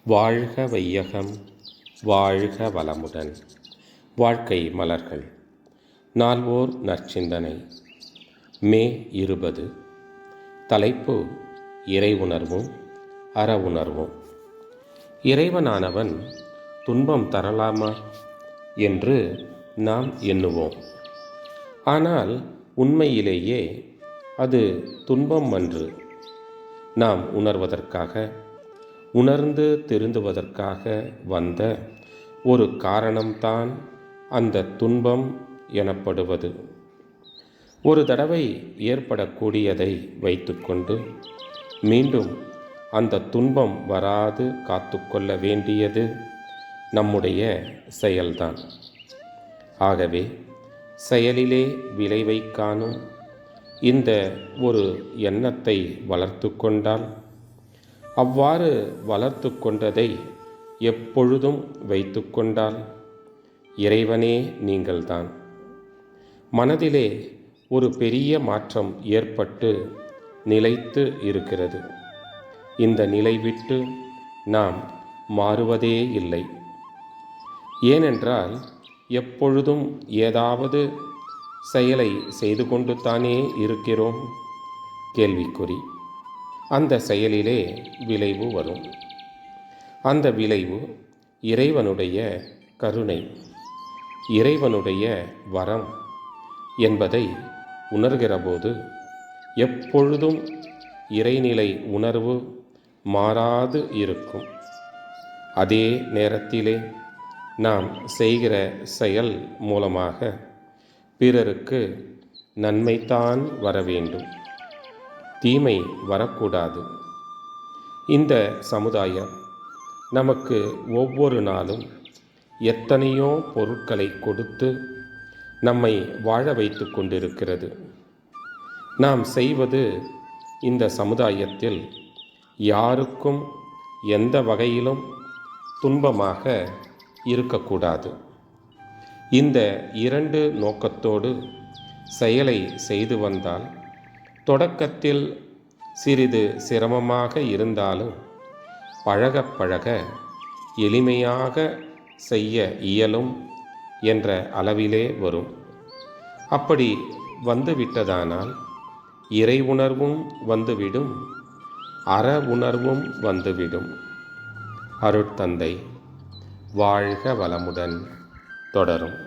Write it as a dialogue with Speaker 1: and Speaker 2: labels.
Speaker 1: வாழ்க வையகம், வாழ்க வளமுடன். வாழ்க்கை மலர்கள். நால்வோர் நற்சிந்தனை. மே 20. தலைப்பு: இறை உணர்வும் அற உணர்வும். இறைவனானவன் துன்பம் தரலாமா என்று நாம் எண்ணுவோம். ஆனால் உண்மையிலேயே அது துன்பம் அன்று. நாம் உணர்வதற்காக, உணர்ந்து திருந்துவதற்காக வந்த ஒரு காரணம்தான் அந்த துன்பம் எனப்படுவது. ஒரு தடவை ஏற்படக்கூடியதை வைத்துக்கொண்டு மீண்டும் அந்த துன்பம் வராது காத்துக்கொள்ள வேண்டியது நம்முடைய செயல்தான். ஆகவே செயலிலே விளைவை காணும் இந்த ஒரு எண்ணத்தை வளர்த்து கொண்டால், அவ்வாறு வளர்த்து கொண்டதை எப்பொழுதும் வைத்து கொண்டால், இறைவனே நீங்கள்தான். மனதிலே ஒரு பெரிய மாற்றம் ஏற்பட்டு நிலைத்து இருக்கிறது. இந்த நிலை விட்டு நாம் மாறுவதே இல்லை. ஏனென்றால் எப்பொழுதும் ஏதாவது செயலை செய்து கொண்டு தானே இருக்கிறோம். கேள்விக்குறி. அந்த செயலிலே விளைவு வரும். அந்த விளைவு இறைவனுடைய கருணை, இறைவனுடைய வரம் என்பதை உணர்கிறபோது எப்பொழுதும் இறைநிலை உணர்வு மாறாது இருக்கும். அதே நேரத்திலே நாம் செய்கிற செயல் மூலமாக பிறருக்கு நன்மைத்தான் வர வேண்டும், தீமை வரக்கூடாது. இந்த சமுதாயம் நமக்கு ஒவ்வொரு நாளும் எத்தனையோ பொருட்களை கொடுத்து நம்மை வாழ வைத்து கொண்டிருக்கிறது. நாம் செய்வது இந்த சமுதாயத்தில் யாருக்கும் எந்த வகையிலும் துன்பமாக இருக்கக்கூடாது. இந்த இரண்டு நோக்கத்தோடு செயலை செய்து வந்தால், தொடக்கத்தில் சிறிது சிரமமாக இருந்தாலும் பழக பழக எளிமையாக செய்ய இயலும் என்ற அளவிலே வரும். அப்படி வந்துவிட்டதானால் இறை உணர்வும் வந்துவிடும், அற உணர்வும் வந்துவிடும். அருட்தந்தை. வாழ்க வளமுடன். தொடரும்.